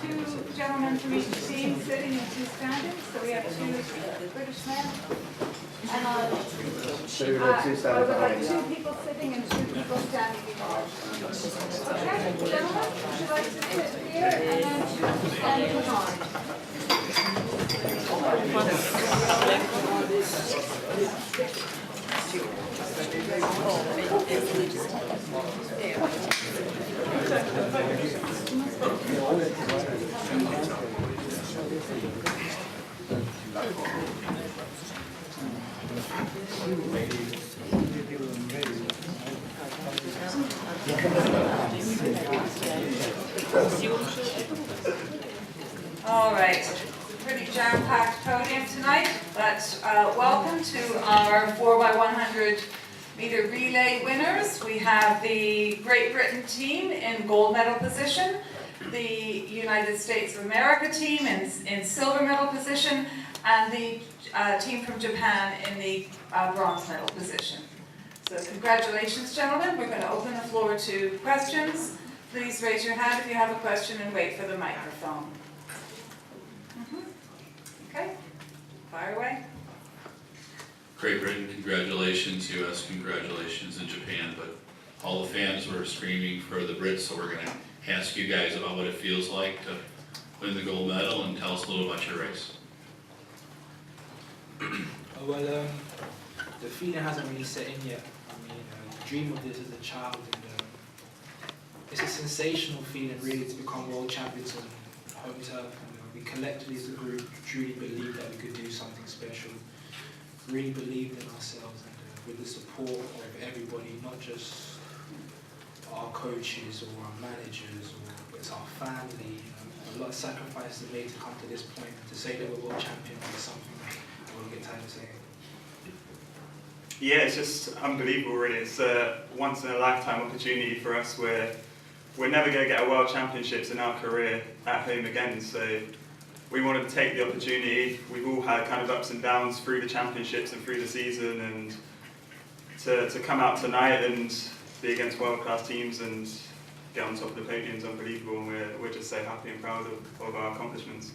two gentlemen from each team sitting and two standing. So we have two British men. And I would like two people sitting and two people standing. Okay, gentlemen, would you like to sit here and then standing on? All right, pretty jam-packed podium tonight, but welcome to our 4x100m relay winners. We have the Great Britain team in gold medal position, the United States of America team in silver medal position, and the team from Japan in the bronze medal position. So congratulations, gentlemen. We're going to open the floor to questions. Please raise your hand if you have a question and wait for the microphone. Okay, fire away. Great Britain, congratulations. US, congratulations. In Japan, but all the fans were screaming for the Brits, so we're going to ask you guys about what it feels like to win the gold medal and tell us a little about your race. Well, the feeling hasn't really set in yet. I mean, I dream of this as a child, and it's a sensational feeling, really, to become world champions on home turf. We collectively as a group truly believed that we could do something special, really believed in ourselves, and with the support of everybody, not just our coaches or our managers, or it's our family. A lot of sacrifices are made to come to this point, and to say that we're world champions is something I won't get tired of saying. Yeah, it's just unbelievable, really. It's a once-in-a-lifetime opportunity for us. We're never going to get a World Championships in our career at home again, so we wanted to take the opportunity. We've all had kind of ups and downs through the championships and through the season, and to come out tonight and be against world-class teams and get on top of the podium is unbelievable, and we're just so happy and proud of our accomplishments.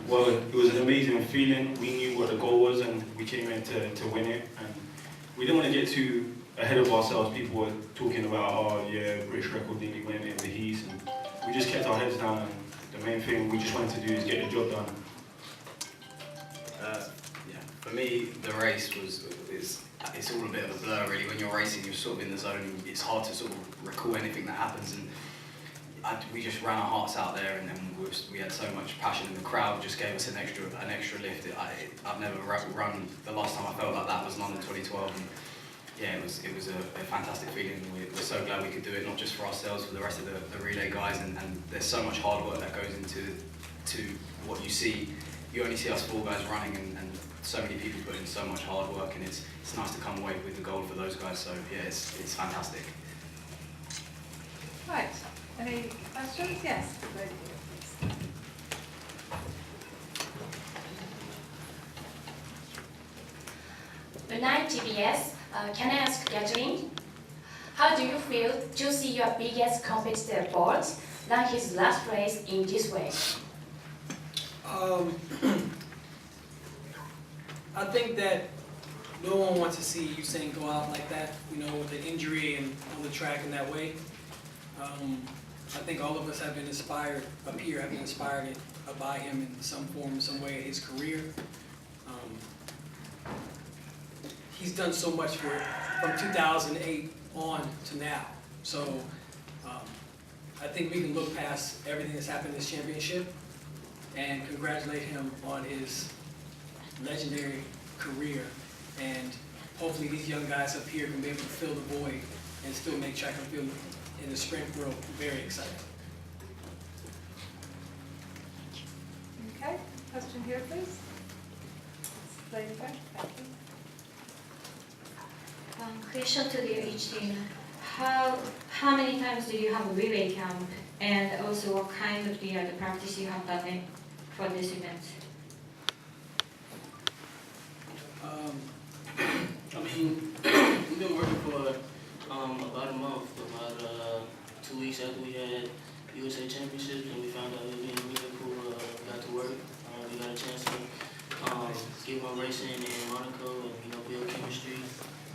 Well, it was an amazing feeling. We knew what the goal was, and we came in to win it. And we didn't want to get too ahead of ourselves. People were talking about, oh yeah, British record nearly went in the Heats, and we just kept our heads down. And the main thing we just wanted to do is get the job done. For me, the race it's all a bit of a blur, really. When you're racing, you're sort of in the zone. It's hard to sort of recall anything that happens, and we just ran our hearts out there, and we had so much passion, and the crowd just gave us an extra lift. I've never run. The last time I felt like that was London 2012, and yeah, it was a fantastic feeling. We're so glad we could do it, not just for ourselves, for the rest of the relay guys, and there's so much hard work that goes into what you see. You only see us four guys running, and so many people put in so much hard work, and it's nice to come away with the gold for those guys. So yeah, it's fantastic. Right. Any questions? Yes. Good night, TBS. Can I ask Gatlin? How do you feel to see your biggest competitor, Bolt, run his last race in this way? I think that no one wants to see Usain go out like that, with an injury and on the track in that way. I think all of us have been inspired, up here have been inspired by him in some form, some way in his career. He's done so much from 2008 on to now. So I think we can look past everything that's happened in this championship and congratulate him on his legendary career, and hopefully these young guys up here can be able to fill the void and still make track and field in the sprint world very exciting. Okay, question here, please. Lady back, thank you. Question to the each team. How many times do you have a relay camp, and also what kind of the practice you have done for this event? I mean, we've been working for about a month, about 2 weeks after we had USA Championships, and we found out it was being really cool. We got to work. We got a chance to get more racing in Monaco and build chemistry,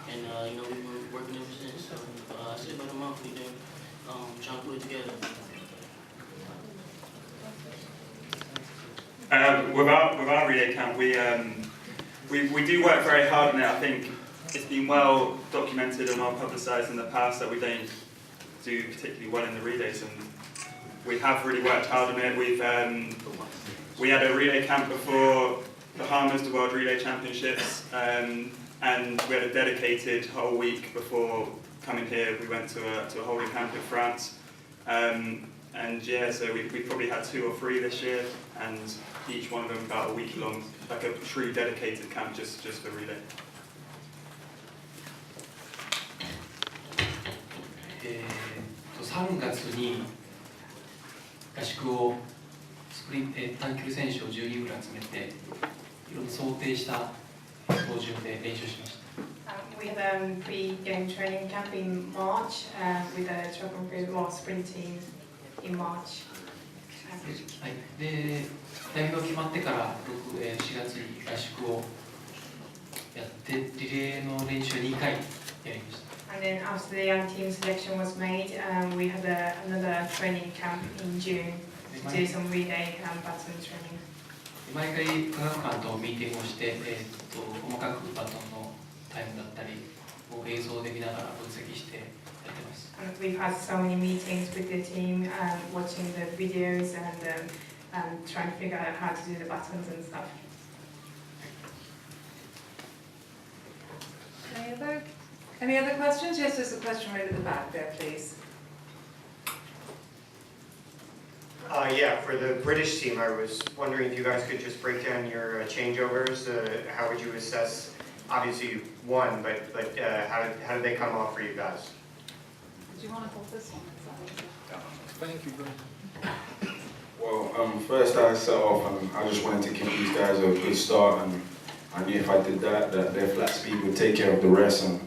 and we've been working ever since. So I say about a month we've been trying to put it together. With our relay camp, we do work very hard on it. I think it's been well documented and well publicised in the past that we don't do particularly well in the relays, and we have really worked hard on it. We had a relay camp before Bahamas, the World Relay Championships, and we had a dedicated whole week before coming here. We went to a holding camp in France, and yeah, so we probably had 2 or 3 this year, and each one of them about a week long, like a true dedicated camp just for relay. 3月に合宿を短距離選手を10人ぐらい集めて、いろいろ想定した標準で練習しました。We have pre-game training camp in March with a track and field or sprint team in March. はい、で代表が決まってから4月に合宿をやってリレーの練習を2回やりました。And then after the young team selection was made, we had another training camp in June to do some relay baton training. 毎回科学館とミーティングをして、細かくバトンのタイムだったりを映像で見ながら分析してやってます。And we've had so many meetings with the team, watching the videos and trying to figure out how to do the batons and stuff. Any other questions? Yes, there's a question right at the back there, please. Yeah, for the British team, I was wondering if you guys could just break down your changeovers. How would you assess? Obviously, you won, but how did they come off for you guys? Do you want to hold this one? Thank you, bro. Well, first I set off and I just wanted to give these guys a good start, and I knew if I did that their flat speed would take care of the rest, and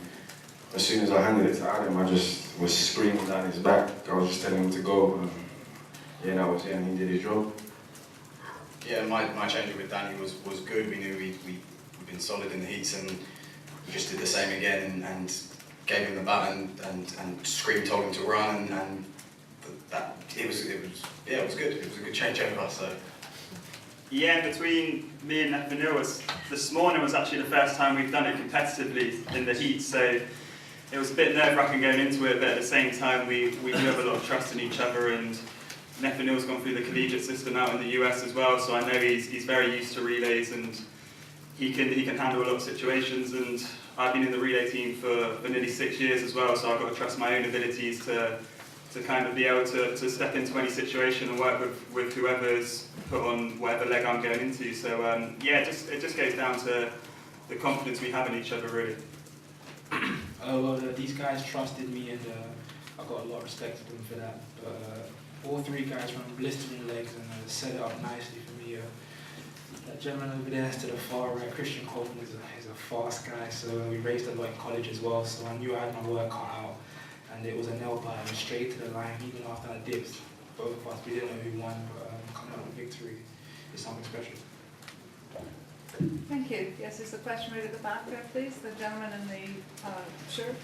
as soon as I handed it to Adam, I just was screaming down his back. I was just telling him to go, and yeah, that was it, and he did his job. Yeah, my change with Danny was good. We knew we'd been solid in the heats, and we just did the same again and gave him the baton and screamed, told him to run, and that it was good. It was a good changeover. So Yeah, between me and Nathaniel, this morning was actually the first time we've done it competitively in the heat, so it was a bit nerve-wracking going into it, but at the same time we do have a lot of trust in each other, and Nathaniel's gone through the collegiate system out in the US as well, so I know he's very used to relays, and he can handle a lot of situations, and I've been in the relay team for nearly 6 years as well, so I've got to trust my own abilities to kind of be able to step into any situation and work with whoever's put on whatever leg I'm going into. So yeah, it just goes down to the confidence we have in each other, really. Well, these guys trusted me, and I got a lot of respect for them for that. But all 3 guys run blistering legs and set it up nicely for me. That gentleman over there to the far right, Christian Coleman, is a fast guy, so we raced a lot in college as well, so I knew I had my work cut out. And it was a nail biter straight to the line, even after I dipped. Both of us, we didn't know who won, but coming out with victory is something special. Thank you. Yes, there's a question right at the back there, please. The gentleman in the shirt.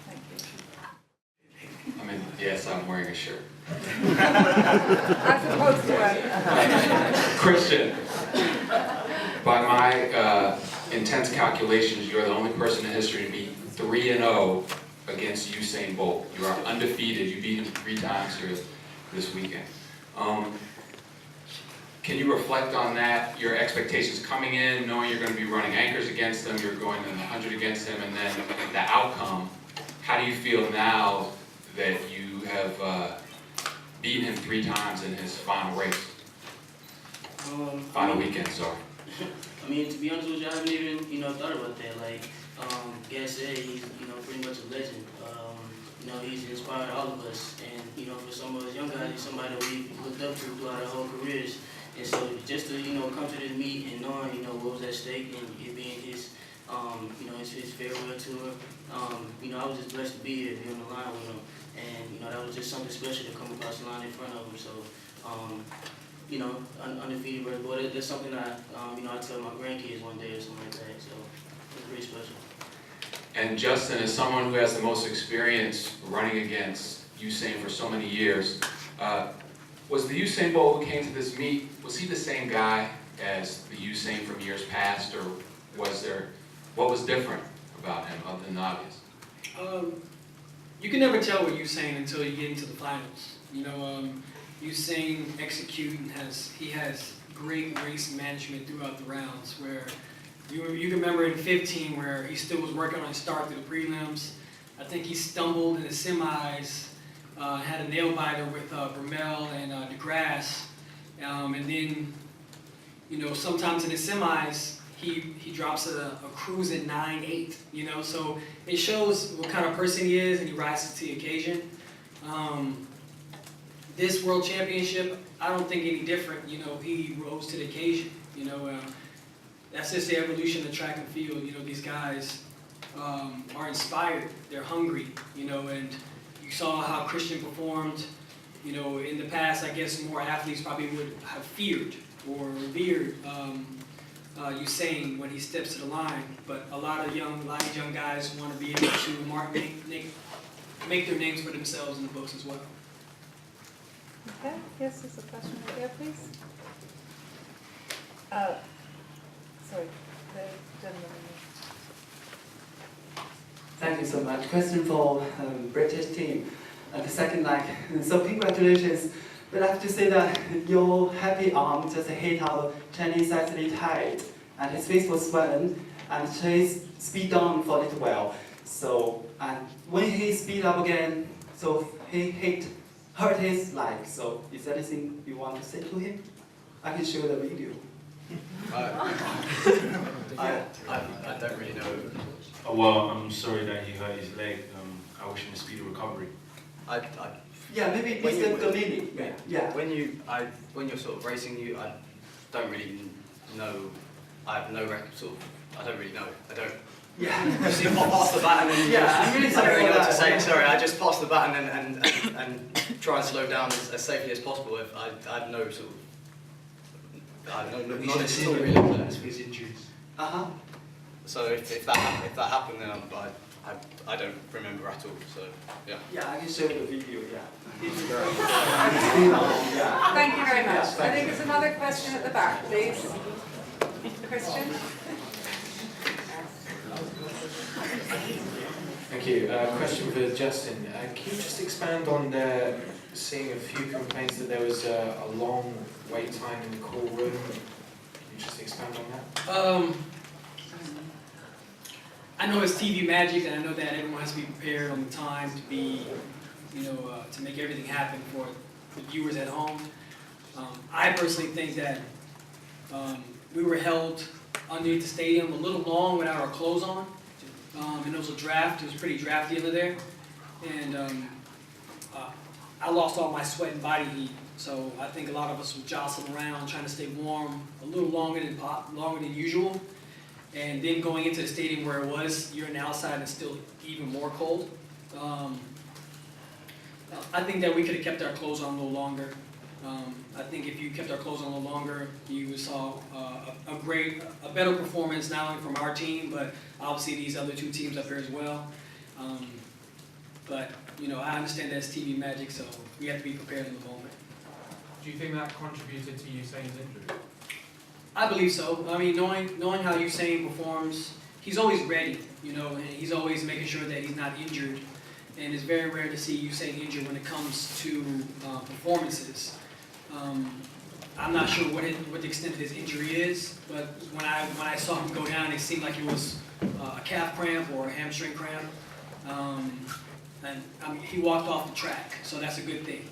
Thank you. I mean, yes, I'm wearing a shirt. As opposed to a... Christian, by my intense calculations, you're the only person in history to be 3-0 against Usain Bolt. You are undefeated. You beat him 3 times here this weekend. Can you reflect on that, your expectations coming in, knowing you're going to be running anchors against them, you're going in the 100 against them, and then the outcome? How do you feel now that you have beaten him 3 times in his final race? Final weekend, sorry. I mean, to be honest with you, I haven't even, thought about that. Like, Gas said, he's, pretty much a legend. He's inspired all of us. And, for some of us young guys, he's somebody that we looked up to throughout our whole careers. And so just to, come to this meet and knowing, what was at stake and it being his you know, his farewell tour. You know, I was just blessed to be here, be on the line with him. And, you know, that was just something special to come across the line in front of him. So, you know, undefeated record. But it's something that, you know, I tell my grandkids one day or something like that. So it's pretty special. And Justin, as someone who has the most experience running against Usain for so many years, was the Usain Bolt who came to this meet, was he the same guy as the Usain from years past, or what was different about him other than the obvious? You can never tell what Usain until you get into the finals. You know, Usain executes and he has great race management throughout the rounds. Where you can remember in 15 where he still was working on his start through the prelims. I think he stumbled in the semis, had a nail biter with Vermel and DeGrasse, and then, you know, sometimes in the semis he drops a cruise at 9.8. You know, so it shows what kind of person he is, and he rises to the occasion. This World Championship, I don't think any different. You know, he rose to the occasion. You know, that's just the evolution of track and field. You know, these guys are inspired. They're hungry. You know, and you saw how Christian performed. You know, in the past, I guess more athletes probably would have feared or revered Usain when he steps to the line. But a lot of these young guys want to be able to make their names for themselves in the books as well. Okay, yes, there's a question right there, please. Sorry, the gentleman. Thank you so much. Question for British team. The second leg. So congratulations. But I have to say that your happy arm just hit our Chinese athlete height, and his face was swollen, and his speed down for it well. So, and when he speed up again, so he hurt his leg. So, is there anything you want to say to him? I can show the video. I don't really know. Oh, well, I'm sorry that he hurt his leg. I wish him a speedy recovery. Yeah, maybe Mr. Gemili. Yeah. When you're sort of racing, I don't really know. I have no record. Sort of, I don't really know. I don't. Yeah. You see, pop past the baton and yeah, I'm really I sorry don't really for know what that. to say. Sorry, I just pass the baton and try and slow down as safely as possible. If I had no sort of, I don't know, knowledge at all really of that. His injuries. So if that happened, then I don't remember at all. So yeah. Yeah, I can show you the video. Yeah. Thank you very much. I think there's another question at the back, please. Christian? Thank you. Question for Justin. Can you just expand on seeing a few complaints that there was a long wait time in the call room? Can you just expand on that? I know it's TV magic, and I know that everyone has to be prepared on the time to be, you know, to make everything happen for the viewers at home. I personally think that we were held underneath the stadium a little long without our clothes on. And it was a draft. It was pretty drafty under there. And I lost all my sweat and body heat. So I think a lot of us were jostling around trying to stay warm a little longer than usual. And then going into the stadium where it was, you're on the outside and it's still even more cold. I think that we could have kept our clothes on a little longer. I think if you kept our clothes on a little longer, you saw a better performance not only from our team, but obviously these other two teams up here as well. But you know, I understand that's TV magic, so we have to be prepared in the moment. Do you think that contributed to Usain's injury? I believe so. I mean, knowing how Usain performs, he's always ready, you know, and he's always making sure that he's not injured. And it's very rare to see Usain injured when it comes to performances. I'm not sure what the extent of his injury is, but when I saw him go down, it seemed like it was a calf cramp or a hamstring cramp. And I mean, he walked off the track, so that's a good thing.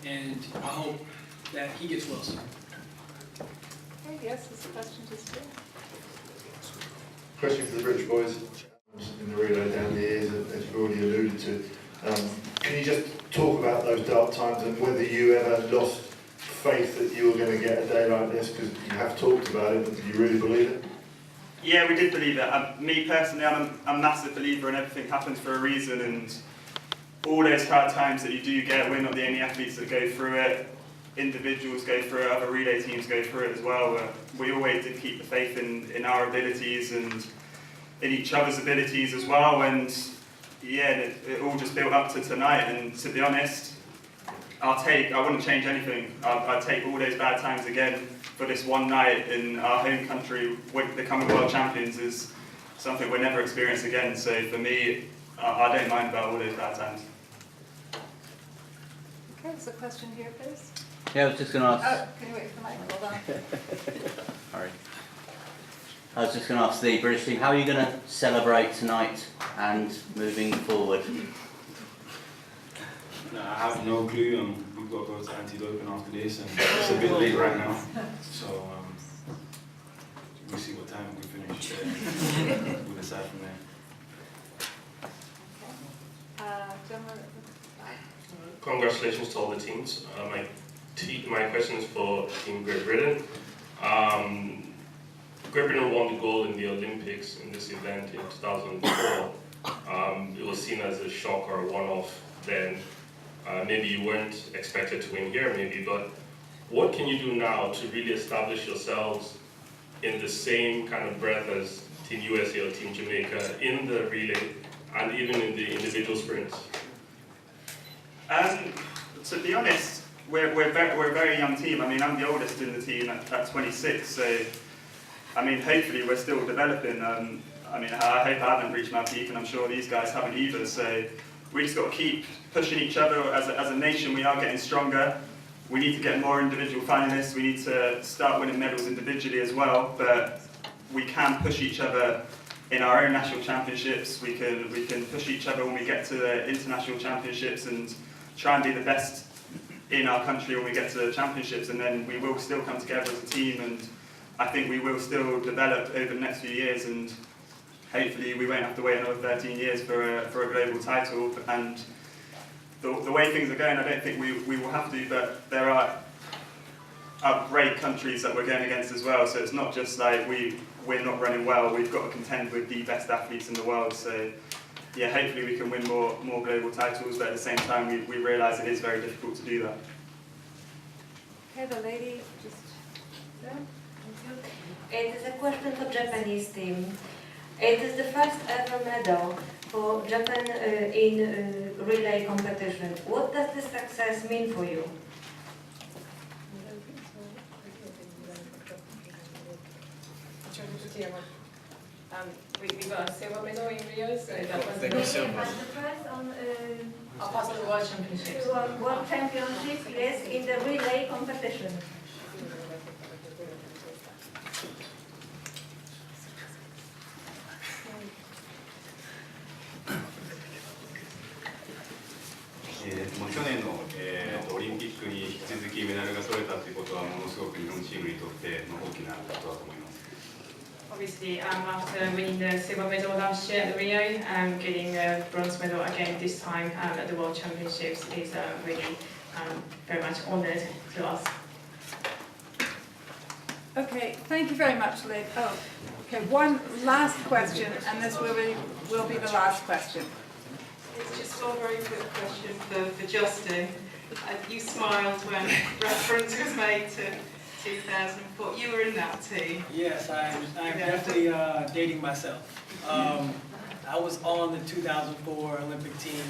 And I hope that he gets well soon. Okay, yes, there's a question just here. Question for the British boys in the relay down the years, as you've already alluded to. Can you just talk about those dark times and whether you ever lost faith that you were going to get a day like this? Because you have talked about it, but did you really believe it? Yeah, we did believe it. Me personally, I'm a massive believer in everything happens for a reason, and all those hard times that you do get, we're not the only athletes that go through it. Individuals go through it, other relay teams go through it as well. We always did keep the faith in our abilities and in each other's abilities as well, and yeah, it all just built up to tonight, and to be honest, I wouldn't change anything. I'd take all those bad times again for this one night in our home country. Becoming world champions is something we'll never experience again, so for me, I don't mind about all those bad times. Okay, there's a question here, please. Yeah, I was just going to ask. Oh, can you wait for the mic? Hold on. Sorry. I was just going to ask the British team, how are you going to celebrate tonight and moving forward? No, I have no clue. We've got to go to anti-doping after this, and it's a bit late right now. So we'll see what time we finish. We'll decide from there. Congratulations to all the teams. My question is for Team Great Britain. Great Britain won the gold in the Olympics in this event in 2004. It was seen as a shock or a one-off then. Maybe you weren't expected to win here, maybe, but what can you do now to really establish yourselves in the same kind of breath as Team USA or Team Jamaica in the relay and even in the individual sprints? To be honest, we're a very young team. I mean, I'm the oldest in the team at 26, so I mean, hopefully we're still developing. I mean, I hope I haven't reached my peak, and I'm sure these guys haven't either. So we just got to keep pushing each other. As a nation, we are getting stronger. We need to get more individual finalists. We need to start winning medals individually as well. But we can push each other in our own national championships. We can push each other when we get to the international championships and try and be the best in our country when we get to the championships. And then we will still come together as a team, and I think we will still develop over the next few years, and hopefully we won't have to wait another 13 years for a global title. And the way things are going, I don't think we will have to, but there are great countries that we're going against as well, so it's not just like we're not running well, we've got to contend with the best athletes in the world. So yeah, hopefully we can win more global titles, but at the same time we realise it is very difficult to do that. Okay, the lady just there. It is a question for Japanese team. It is the first ever medal for Japan in relay competition. What does this success mean for you? We got a silver medal in Rio, so that was the first on the World Championships. World Championship, yes, in the relay competition.去年の、オリンピックに引き続きメダルが取れたということはものすごく日本チームにとっての大きなことだと思います。Obviously, after winning the silver medal last year at Rio, getting a bronze medal again this time at the World Championships is really very much honoured to us. Okay, thank you very much, Lyd. Oh, okay, one last question, and this will be the last question. It's just one very quick question for Justin. You smiled when reference was made to 2004. You were in that team. Yes, I'm definitely dating myself. I was on the 2004 Olympic team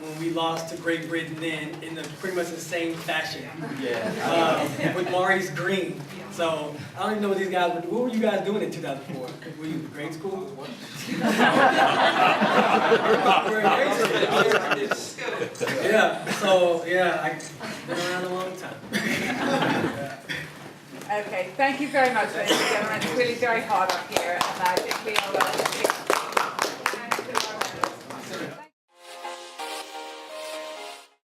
when we lost to Great Britain in pretty much the same fashion. Yeah. With Maurice Green. So I don't even know what these guys were. What were you guys doing in 2004? Were you in grade school? What? We're in grade school. Yeah. So yeah, I've been around a long time. Okay, thank you very much, ladies and gentlemen. It's really very hot up here, and I think we all